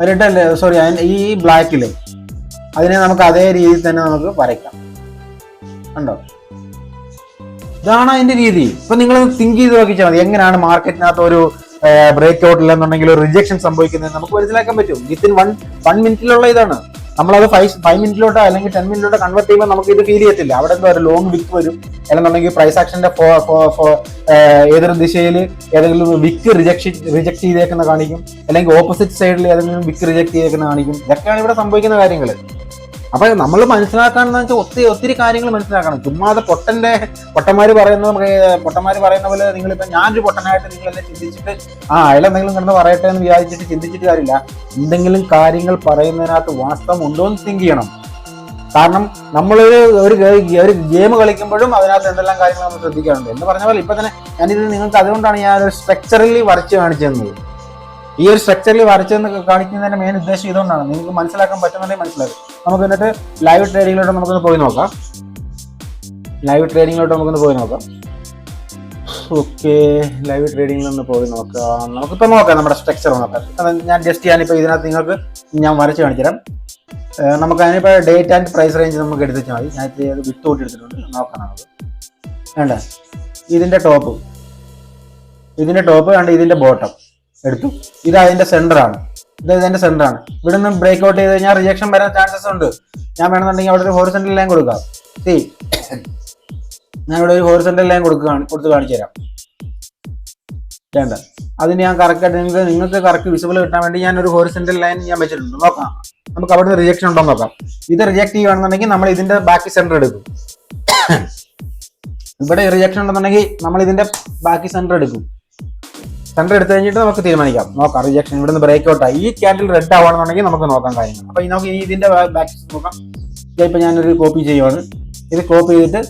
റെഡ് അല്ലേ, സോറി, ഈ ബ്ലാക്കില് അതിനെ നമുക്ക് അതേ രീതിയിൽ തന്നെ നമുക്ക് വരയ്ക്കാം. കണ്ടോ? ഇതാണ് അതിന്റെ രീതി. ഇപ്പൊ നിങ്ങൾ തിങ്ക് ചെയ്ത് നോക്കിച്ചാൽ മതി, എങ്ങനെയാണ് മാർക്കറ്റിനകത്ത് ബ്രേക്ക് ഔട്ട് ഇല്ലെന്നുണ്ടെങ്കിൽ ഒരു റിജക്ഷൻ സംഭവിക്കുന്നത് നമുക്ക് മനസ്സിലാക്കാൻ പറ്റും. വിത്തിൻ വൺ മിനിറ്റിലുള്ള ഇതാണ്. നമ്മളത് 5 മിനിറ്റിലോട്ടോ അല്ലെങ്കിൽ 10 മിനിറ്റിലോട്ടോ കൺവേർട്ട് ചെയ്യുമ്പോൾ നമുക്ക് ഇത് ഫീൽ ചെയ്യത്തില്ല. അവിടെ എന്താ ഒരു ലോങ് വിക്ക് വരും, അല്ലെന്നുണ്ടെങ്കിൽ പ്രൈസ് ആക്ഷന്റെ ഏതൊരു ദിശയിൽ ഏതെങ്കിലും വിക്ക് റിജക്ട് ചെയ്തേക്കുന്ന കാണിക്കും, അല്ലെങ്കിൽ ഓപ്പോസിറ്റ് സൈഡിൽ ഏതെങ്കിലും വിക്ക് റിജക്ട് ചെയ്തേക്കുന്ന കാണിക്കും. ഇതൊക്കെയാണ് ഇവിടെ സംഭവിക്കുന്ന കാര്യങ്ങൾ. അപ്പൊ നമ്മൾ മനസ്സിലാക്കാന്ന് വെച്ചാൽ ഒത്തിരി കാര്യങ്ങൾ മനസ്സിലാക്കണം. ചുമ്മാതെ പൊട്ടന്മാര് പറയുന്ന പോലെ നിങ്ങളിപ്പോ ഞാനൊരു പൊട്ടനായിട്ട് നിങ്ങളെല്ലാം ചിന്തിച്ചിട്ട് അയാളെന്തെങ്കിലും കിടന്ന് പറയട്ടെ എന്ന് വിചാരിച്ചിട്ട് ചിന്തിച്ചിട്ട് കാര്യമില്ല. എന്തെങ്കിലും കാര്യങ്ങൾ പറയുന്നതിനകത്ത് വാസ്തവം ഉണ്ടോ എന്ന് തിങ്ക് ചെയ്യണം. കാരണം നമ്മളൊരു ഗെയിം കളിക്കുമ്പോഴും അതിനകത്ത് എന്തെല്ലാം കാര്യങ്ങൾ നമ്മൾ ശ്രദ്ധിക്കാറുണ്ട്. എന്ന് പറഞ്ഞ പോലെ ഇപ്പൊ തന്നെ ഞാനിത് നിങ്ങൾക്ക് അതുകൊണ്ടാണ് ഞാനൊരു സ്ട്രക്ചറലി വരച്ച് കാണിച്ചു തന്നത്. ഈ ഒരു സ്ട്രക്ചറിൽ വരച്ചെന്ന് കാണിക്കുന്നതിന്റെ മെയിൻ ഉദ്ദേശം ഇതുകൊണ്ടാണ്. നിങ്ങൾക്ക് മനസ്സിലാക്കാൻ പറ്റുന്നുണ്ടെങ്കിൽ മനസ്സിലാക്കും. നമുക്ക് എന്നിട്ട് ലൈവ് ട്രേഡിങ്ങിലോട്ട് നമുക്കൊന്ന് പോയി നോക്കാം. ഓക്കെ, ലൈവ് ട്രേഡിങ്ങിലൊന്ന് പോയി നോക്കാം. നമുക്കിപ്പോൾ നോക്കാം നമ്മുടെ സ്ട്രക്ചർ നോക്കാം. ഞാനിപ്പോൾ ഇതിനകത്ത് നിങ്ങൾക്ക് ഞാൻ വരച്ച് കാണിച്ചു തരാം. നമുക്ക് അതിനിപ്പോൾ ഡേറ്റ് ആൻഡ് പ്രൈസ് റേഞ്ച് നമുക്ക് എടുത്ത് വെച്ചാൽ മതി. ഞാൻ വിത്ത് തൊട്ട് എടുത്തിട്ടുണ്ട്, നോക്കാം. നമുക്ക് വേണ്ട ഇതിൻ്റെ ടോപ്പ് കണ്ട് ഇതിൻ്റെ ബോട്ടം എടുത്തു. ഇത് അതിന്റെ സെന്ററാണ്. ഇവിടെ നിന്ന് ബ്രേക്ക് ഔട്ട് ചെയ്ത് കഴിഞ്ഞാൽ റിജക്ഷൻ വരാൻ ചാൻസസ് ഉണ്ട്. ഞാൻ വേണമെന്നുണ്ടെങ്കിൽ അവിടെ ഒരു ഹൊറിസോണ്ടൽ ലൈൻ കൊടുക്കാം. ഞാൻ ഇവിടെ ഒരു ഹൊറിസോണ്ടൽ ലൈൻ കൊടുത്ത് കാണിച്ചു തരാം. വേണ്ട, അതിന് ഞാൻ കറക്റ്റായിട്ട് നിങ്ങൾക്ക് കറക്റ്റ് വിസിബിൾ കിട്ടാൻ വേണ്ടി ഞാൻ ഒരു ഹൊറിസോണ്ടൽ ലൈൻ ഞാൻ വെച്ചിട്ടുണ്ട്. നോക്കാം, നമുക്ക് അവിടെ റിജക്ഷൻ ഉണ്ടോ നോക്കാം. ഇത് റിജക്ട് ചെയ്യുകയാണെന്നുണ്ടെങ്കിൽ നമ്മൾ ഇതിന്റെ ബാക്കി സെന്റർ എടുക്കും. ഇവിടെ റിജക്ഷൻ ഉണ്ടെന്നുണ്ടെങ്കിൽ നമ്മൾ ഇതിന്റെ ബാക്കി സെന്റർ എടുക്കും. സെന്റർ എടുത്തു കഴിഞ്ഞിട്ട് നമുക്ക് തീരുമാനിക്കാം. നോക്കാം റിജക്ഷൻ ഇവിടുന്ന് ബ്രേക്ക് ഔട്ട് ആയി. ഈ ക്യാൻഡിൽ റെഡ് ആവുകയാണെന്നുണ്ടെങ്കിൽ നമുക്ക് നോക്കാം കാര്യങ്ങൾ. അപ്പൊ നമുക്ക് ഇതിന്റെ ബാക്ക് നോക്കാം. ഇപ്പൊ ഞാനൊരു കോപ്പി ചെയ്യുവാണ്. ഇത് കോപ്പി ചെയ്തിട്ട്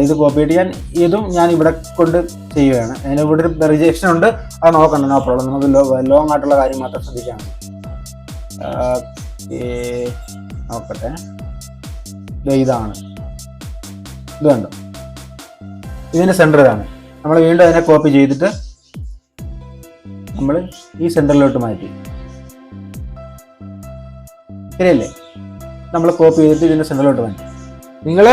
ഇത് കോപ്പി ചെയ്തിട്ട് ഞാൻ ഇവിടെ കൊണ്ട് ചെയ്യുകയാണ്. അതിന് ഇവിടെ ഒരു റിജക്ഷൻ ഉണ്ട്, അത് നോക്കണ്ട, നോ പ്രോബ്ലം. നമുക്ക് ലോങ് ആയിട്ടുള്ള കാര്യം മാത്രം ശ്രദ്ധിച്ചാൽ മതി. നോക്കട്ടെ, ഇതാണ്, ഇത് കണ്ടോ, ഇതിന്റെ സെന്റർ ഇതാണ്. നമ്മൾ വീണ്ടും അതിനെ കോപ്പി ചെയ്തിട്ട് നമ്മൾ ഈ സെന്ററിലോട്ട് മാറ്റി. ശരിയല്ലേ? നമ്മൾ കോപ്പി ചെയ്തിട്ട് ഇതിന്റെ സെന്ററിലോട്ട് മാറ്റി. നിങ്ങൾ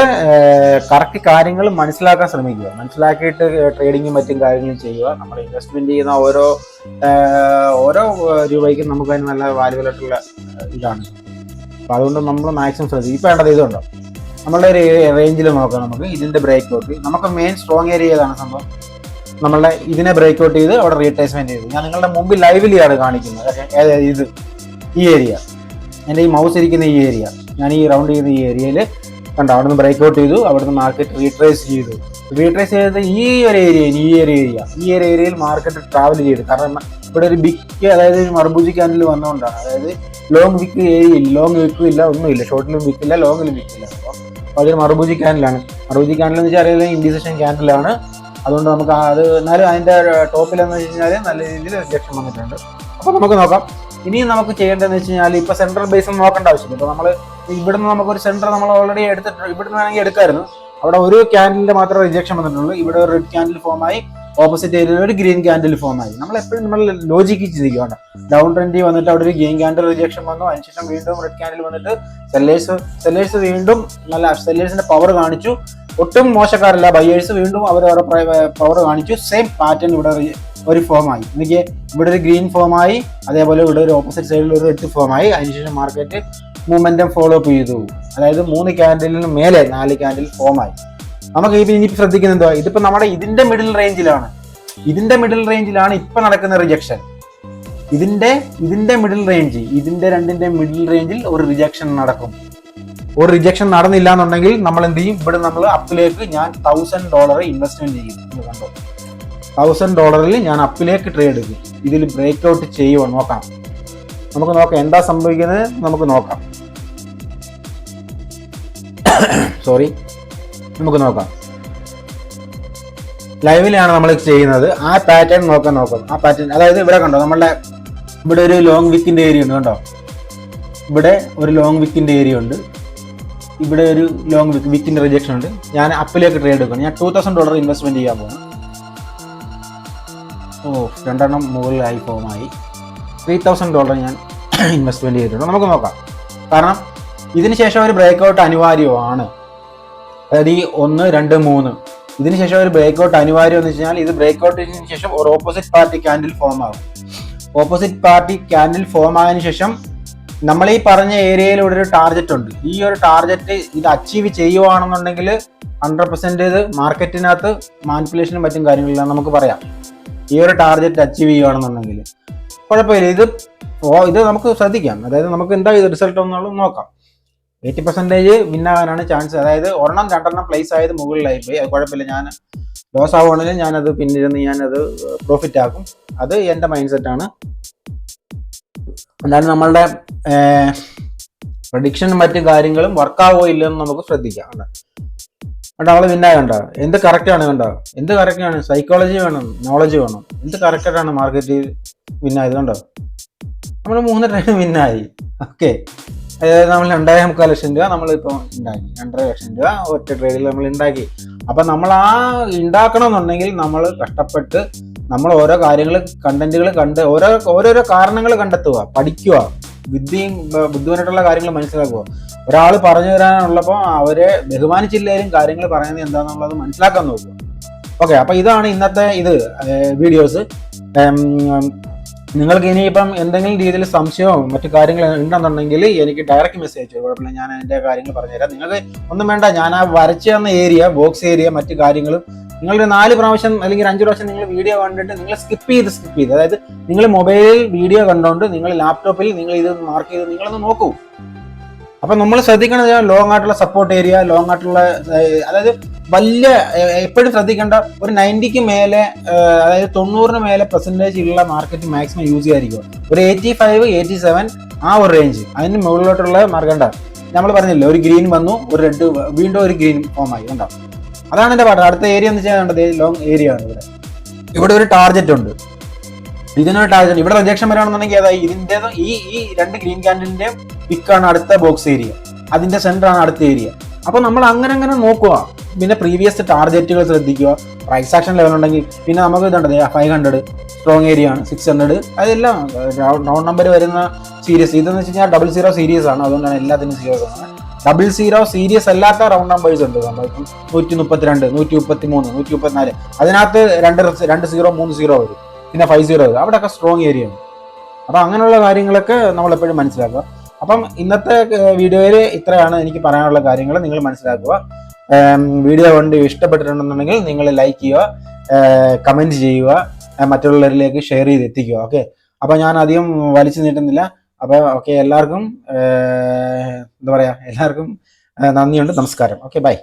കറക്റ്റ് കാര്യങ്ങൾ മനസ്സിലാക്കാൻ ശ്രമിക്കുക. മനസ്സിലാക്കിയിട്ട് ട്രേഡിങ്ങും മറ്റും കാര്യങ്ങളും ചെയ്യുക. നമ്മൾ ഇൻവെസ്റ്റ്മെന്റ് ചെയ്യുന്ന ഓരോ രൂപയ്ക്കും നമുക്ക് അതിന് നല്ല വാല്യുബിളായിട്ടുള്ള ഇതാണ്. അപ്പം അതുകൊണ്ട് നമ്മൾ മാക്സിമം ശ്രദ്ധിക്കും. ഇപ്പം വേണ്ടത് ഇതുണ്ടോ, നമ്മളുടെ ഒരു റേഞ്ചിൽ നോക്കാം. നമുക്ക് ഇതിന്റെ ബ്രേക്ക് ഔട്ട്, നമുക്ക് മെയിൻ സ്ട്രോങ് ഏരിയ ഏതാണ് സംഭവം, നമ്മളുടെ ഇതിനെ ബ്രേക്ക് ഔട്ട് ചെയ്ത് അവിടെ റീട്രേസ്മെന്റ് ചെയ്തു. ഞാൻ നിങ്ങളുടെ മുമ്പിൽ ലൈവിലാണ് കാണിക്കുന്നത്. ഇത് ഈ ഏരിയ, എൻ്റെ ഈ മൗസ് ഇരിക്കുന്ന ഈ ഏരിയ, ഞാൻ ഈ റൗണ്ട് ചെയ്യുന്ന ഈ ഏരിയയിൽ കണ്ടോ, അവിടെ നിന്ന് ബ്രേക്ക് ഔട്ട് ചെയ്തു, അവിടുന്ന് മാർക്കറ്റ് റീട്രേസ് ചെയ്ത് ഈ ഒരു ഏരിയയിൽ മാർക്കറ്റ് ട്രാവൽ ചെയ്തു. കാരണം ഇവിടെ ഒരു ബിഗ്, അതായത് മർബൂജി ക്യാൻഡിൽ വന്നുകൊണ്ടാണ്. അതായത് ലോങ് വിക്ക് ഏരിയയില്ല, ലോങ് വിക്കും ഇല്ല, ഒന്നുമില്ല, ഷോർട്ടിലും വിക്കില്ല, ലോങ്ങിലും വിക്കില്ല. അപ്പോൾ അതൊരു മർബൂജി ക്യാൻഡിലാണ്. മർബൂജി ക്യാൻഡിൽ എന്ന് വെച്ചാൽ അറിയാം ഇൻഡിസിഷൻ ക്യാൻഡിലാണ്. അതുകൊണ്ട് നമുക്ക് അത് എന്നാലും അതിൻ്റെ ടോപ്പിലെന്ന് വെച്ച് കഴിഞ്ഞാൽ നല്ല രീതിയിൽ റിജക്ഷൻ വന്നിട്ടുണ്ട്. അപ്പോൾ നമുക്ക് നോക്കാം. ഇനിയും നമുക്ക് ചെയ്യേണ്ടതെന്ന് വെച്ച് കഴിഞ്ഞാൽ ഇപ്പോൾ സെൻട്രൽ ബേസ് ഒന്നും നോക്കേണ്ട ആവശ്യമില്ല. ഇപ്പോൾ നമ്മൾ ഇവിടുന്ന് നമുക്കൊരു സെൻറ്റർ നമ്മൾ ഓൾറെഡി എടുത്തിട്ടുണ്ട്. ഇവിടുന്ന് വേണമെങ്കിൽ എടുക്കായിരുന്നു. അവിടെ ഒരു ക്യാൻഡിലിന്റെ മാത്രം റിജക്ഷൻ വന്നിട്ടുള്ളൂ. ഇവിടെ ഒരു റെഡ് ക്യാൻഡിൽ ഫോമായി, ഓപ്പോസിറ്റ് ഏരിയയിൽ ഒരു ഗ്രീൻ ക്യാൻഡിൽ ഫോമായി. നമ്മൾ എപ്പോഴും നമ്മൾ ലോജിക്ക് ചിന്തിക്കുക. ഡൗൺ ട്രെൻഡിൽ വന്നിട്ട് അവിടെ ഒരു ഗ്രീൻ ക്യാൻഡിൽ റിജക്ഷൻ വന്നു, അതിനുശേഷം വീണ്ടും റെഡ് ക്യാൻഡിൽ വന്നിട്ട് സെല്ലേഴ്സ് വീണ്ടും നല്ല സെല്ലേഴ്സിന്റെ പവർ കാണിച്ചു. ഒട്ടും മോശക്കാരല്ല ബയേഴ്സ്, വീണ്ടും അവരവരുടെ പവർ കാണിച്ചു. സെയിം പാറ്റേൺ ഇവിടെ ഒരു ഫോമായി. എനിക്ക് ഇവിടെ ഒരു ഗ്രീൻ ഫോമായി, അതേപോലെ ഇവിടെ ഒരു ഓപ്പോസിറ്റ് സൈഡിൽ ഒരു റെഡ് ഫോമായി. അതിനുശേഷം മാർക്കറ്റ് മൂവ്മെന്റം ഫോളോ അപ്പ് ചെയ്തു. അതായത് 3 ക്യാൻഡിലിന് മേലെ 4 ക്യാൻഡിൽ ഫോമായി. നമുക്ക് ഇനി ശ്രദ്ധിക്കുന്നത് എന്തോ, ഇതിപ്പോ നമ്മുടെ ഇതിന്റെ മിഡിൽ റേഞ്ചിലാണ് ഇപ്പൊ നടക്കുന്ന റിജക്ഷൻ. ഇതിന്റെ മിഡിൽ റേഞ്ച്, ഇതിന്റെ രണ്ടിന്റെ മിഡിൽ റേഞ്ചിൽ ഒരു റിജക്ഷൻ നടക്കും. ഒരു റിജക്ഷൻ നടന്നില്ല എന്നുണ്ടെങ്കിൽ നമ്മൾ എന്ത് ചെയ്യും, ഇവിടെ നമ്മൾ അപ്പിലേക്ക് ഞാൻ $1000 ഇൻവെസ്റ്റ്മെന്റ് ചെയ്യും. കണ്ടോ, $1000 ഞാൻ അപ്പിലേക്ക് ട്രേഡ് എടുക്കും. ഇതിൽ ബ്രേക്ക് ഔട്ട് ചെയ്യുമോ നോക്കാം. നമുക്ക് നോക്കാം എന്താ സംഭവിക്കുന്നത്, നമുക്ക് നോക്കാം. നമുക്ക് നോക്കാം. ലൈവിലാണ് നമ്മൾ ചെയ്യുന്നത്. ആ പാറ്റേൺ നോക്കാം. ആ പാറ്റേൺ അതായത് ഇവിടെ കണ്ടോ, നമ്മളുടെ ഇവിടെ ഒരു ലോങ് വിക്കിന്റെ ഏരിയ ഉണ്ട്. കണ്ടോ, ഇവിടെ ഒരു ലോങ് വിക്കിന്റെ ഏരിയ ഉണ്ട്. ഇവിടെ ഒരു ലോങ് വിക്കിന്റെ റിജക്ഷൻ ഉണ്ട്. ഞാൻ അപ്പിലേക്ക് ട്രേഡ് എടുക്കണം. ഞാൻ $2000 ഇൻവെസ്റ്റ്മെന്റ് ചെയ്യാൻ പോകുന്നു. രണ്ടെണ്ണം മുകളിലായി ഫോമായി. $3000 ഞാൻ ഇൻവെസ്റ്റ്മെന്റ് ചെയ്തിട്ടുണ്ട്. നമുക്ക് നോക്കാം. കാരണം ഇതിന് ശേഷം ഒരു ബ്രേക്ക് ഔട്ട് അനിവാര്യമാണ്. അതായത് ഈ 1, 2, 3 ഇതിനുശേഷം ഒരു ബ്രേക്ക് ഔട്ട് അനിവാര്യം എന്ന് വെച്ചാൽ ഇത് ബ്രേക്ക് ഔട്ടിന് ശേഷം ഒരു ഓപ്പോസിറ്റ് പാർട്ടി ക്യാൻഡിൽ ഫോം ആകും. ഓപ്പോസിറ്റ് പാർട്ടി ക്യാൻഡിൽ ഫോം ആയതിനു ശേഷം നമ്മൾ ഈ പറഞ്ഞ ഏരിയയിലൂടെ ഒരു ടാർഗറ്റ് ഉണ്ട്. ഈ ഒരു ടാർഗറ്റ് ഇത് അച്ചീവ് ചെയ്യുവാണെന്നുണ്ടെങ്കിൽ 100% ഇത് മാർക്കറ്റിനകത്ത് മാനിപ്പുലേഷനും മറ്റും കാര്യങ്ങളിലാണ് നമുക്ക് പറയാം. ഈ ഒരു ടാർഗറ്റ് അച്ചീവ് ചെയ്യുകയാണെന്നുണ്ടെങ്കിൽ കുഴപ്പമില്ല. ഇത് നമുക്ക് ശ്രദ്ധിക്കാം. അതായത് നമുക്ക് എന്താ ഇത് റിസൾട്ട് എന്നുള്ളത് നോക്കാം. 80% വിന്നാകാനാണ് ചാൻസ്. അതായത് ഒരെണ്ണം 2 പ്ലേസ് ആയത് മുകളിലായി പോയി, അത് കുഴപ്പമില്ല. ഞാൻ ലോസ് ആവുകയാണെങ്കിലും ഞാനത് പിന്നിരുന്ന് ഞാനത് പ്രോഫിറ്റ് ആക്കും. അത് എൻ്റെ മൈൻഡ് സെറ്റാണ്. എന്നാലും നമ്മളുടെ പ്രഡിക്ഷനും മറ്റു കാര്യങ്ങളും വർക്കാവോ ഇല്ലെന്ന് നമുക്ക് ശ്രദ്ധിക്കാം. കണ്ടോ അവള് വിന്നായി കണ്ടോ? എന്ത് കറക്റ്റാണ് കണ്ടോ? എന്ത് കറക്റ്റാണ്? സൈക്കോളജി വേണം, നോളജ് വേണം. എന്ത് കറക്റ്റാണ് മാർക്കറ്റ് വിന്നായത് കണ്ടോ? നമ്മൾ 3 ട്രേഡ് വിന്നായി. ഓക്കെ, അതായത് നമ്മൾ 2.25 ലക്ഷം രൂപ നമ്മളിപ്പോൾ ഉണ്ടാക്കി. 2.5 ലക്ഷം രൂപ ഒറ്റ ട്രേഡിൽ നമ്മൾ ഉണ്ടാക്കി. അപ്പം നമ്മൾ ആ ഉണ്ടാക്കണമെന്നുണ്ടെങ്കിൽ നമ്മൾ കഷ്ടപ്പെട്ട് നമ്മൾ ഓരോ കാര്യങ്ങൾ കണ്ടന്റുകൾ കണ്ട് ഓരോരോ കാരണങ്ങൾ കണ്ടെത്തുക, പഠിക്കുക, ബുദ്ധിമുട്ടുള്ള കാര്യങ്ങൾ മനസ്സിലാക്കുക. ഒരാൾ പറഞ്ഞു തരാനുള്ളപ്പോൾ അവരെ ബഹുമാനിച്ചില്ലെങ്കിലും കാര്യങ്ങൾ പറയുന്നത് എന്താണെന്നുള്ളത് മനസ്സിലാക്കാൻ നോക്കുക. ഓക്കെ, അപ്പൊ ഇതാണ് ഇന്നത്തെ വീഡിയോസ്. നിങ്ങൾക്ക് ഇനിയിപ്പം എന്തെങ്കിലും രീതിയിൽ സംശയമോ മറ്റു കാര്യങ്ങൾ ഉണ്ടെന്നുണ്ടെങ്കിൽ എനിക്ക് ഡയറക്റ്റ് മെസ്സേജ് അയച്ചു, കുഴപ്പമില്ല, ഞാൻ അതിൻ്റെ കാര്യങ്ങൾ പറഞ്ഞുതരാം. നിങ്ങൾക്ക് ഒന്നും വേണ്ട, ഞാൻ ആ വരച്ചു തന്ന ഏരിയ, ബോക്സ് ഏരിയ, മറ്റു കാര്യങ്ങളും നിങ്ങളൊരു 4 പ്രാവശ്യം അല്ലെങ്കിൽ 5 പ്രാവശ്യം നിങ്ങൾ വീഡിയോ കണ്ടിട്ട് നിങ്ങൾ സ്കിപ്പ് ചെയ്ത് അതായത് നിങ്ങൾ മൊബൈലിൽ വീഡിയോ കണ്ടുകൊണ്ട് നിങ്ങൾ ലാപ്ടോപ്പിൽ നിങ്ങൾ ഇത് മാർക്ക് ചെയ്ത് നിങ്ങളൊന്ന് നോക്കൂ. അപ്പൊ നമ്മൾ ശ്രദ്ധിക്കേണ്ടത് ലോങ് ആയിട്ടുള്ള സപ്പോർട്ട് ഏരിയ, ലോങ് ആയിട്ടുള്ള അതായത് വലിയ എപ്പോഴും ശ്രദ്ധിക്കേണ്ട ഒരു 90ക്ക് മേലെ, അതായത് 90-ന് മേലെ പെർസെൻറ്റേജ് ഉള്ള മാർക്കറ്റ് മാക്സിമം യൂസ് ചെയ്യാതിരിക്കുക. ഒരു 85, 87 ആ ഒരു റേഞ്ച്, അതിന് മുകളിലോട്ടുള്ള മാർക്കണ്ട. നമ്മൾ പറഞ്ഞില്ലേ, ഒരു ഗ്രീൻ വന്നു, ഒരു റെഡ്, വീണ്ടും ഒരു ഗ്രീൻ ഫോം ആയി. കണ്ടോ? അതാണ് എൻ്റെ പാട്ട്. അടുത്ത ഏരിയ എന്ന് വെച്ചാൽ ലോങ് ഏരിയ ആണ്. ഇവിടെ ഒരു ടാർഗറ്റ് ഉണ്ട്, ഇതിനൊരു ടാർഗറ്റ്. ഇവിടെ റിജക്ഷൻ വരാണെന്നുണ്ടെങ്കിൽ അതായത് ഇതിൻ്റെ ഈ 2 ഗ്രീൻ ക്യാൻഡിലിന്റെ പിക്കാണ് അടുത്ത ബോക്സ് ഏരിയ, അതിന്റെ സെന്റർ ആണ് അടുത്ത ഏരിയ. അപ്പൊ നമ്മൾ അങ്ങനെ നോക്കുക. പിന്നെ പ്രീവിയസ് ടാർഗറ്റുകൾ ശ്രദ്ധിക്കുക. പ്രൈസ് ആക്ഷൻ ലെവൽ ഉണ്ടെങ്കിൽ പിന്നെ നമുക്ക് ഇതുണ്ട് 500 സ്ട്രോങ് ഏരിയ ആണ്, 600 അതെല്ലാം റൗണ്ട് നമ്പർ വരുന്ന സീരീസ്. ഇതെന്ന് വെച്ച് കഴിഞ്ഞാൽ 00 സീരീസ് ആണ്, അതുകൊണ്ടാണ് എല്ലാത്തിനും 0 ആണ്. 00 സീരീസ് അല്ലാത്ത റൗണ്ട് നമ്പേഴ്സ് ഉണ്ട്. നമ്മളിപ്പം 132, 133, 134, അതിനകത്ത് 2 0, 3 0 വരും, പിന്നെ 5 0 വരും. അവിടെയൊക്കെ സ്ട്രോങ് ഏരിയ ആണ്. അപ്പൊ അങ്ങനെയുള്ള കാര്യങ്ങളൊക്കെ നമ്മൾ എപ്പോഴും മനസ്സിലാക്കുക. അപ്പം ഇന്നത്തെ വീഡിയോയിൽ ഇത്രയാണ് എനിക്ക് പറയാനുള്ള കാര്യങ്ങൾ. നിങ്ങൾ മനസ്സിലാക്കുക. വീഡിയോ കൊണ്ട് ഇഷ്ടപ്പെട്ടിട്ടുണ്ടെന്നുണ്ടെങ്കിൽ നിങ്ങൾ ലൈക്ക് ചെയ്യുക, കമന്റ് ചെയ്യുക, മറ്റുള്ളവരിലേക്ക് ഷെയർ ചെയ്ത് എത്തിക്കുക. ഓക്കെ, അപ്പൊ ഞാൻ അധികം വലിച്ചു നീട്ടുന്നില്ല. അപ്പൊ ഓക്കെ, എല്ലാവർക്കും എന്താ പറയാ, എല്ലാവർക്കും നന്ദിയുണ്ട്, നമസ്കാരം. Okay, by.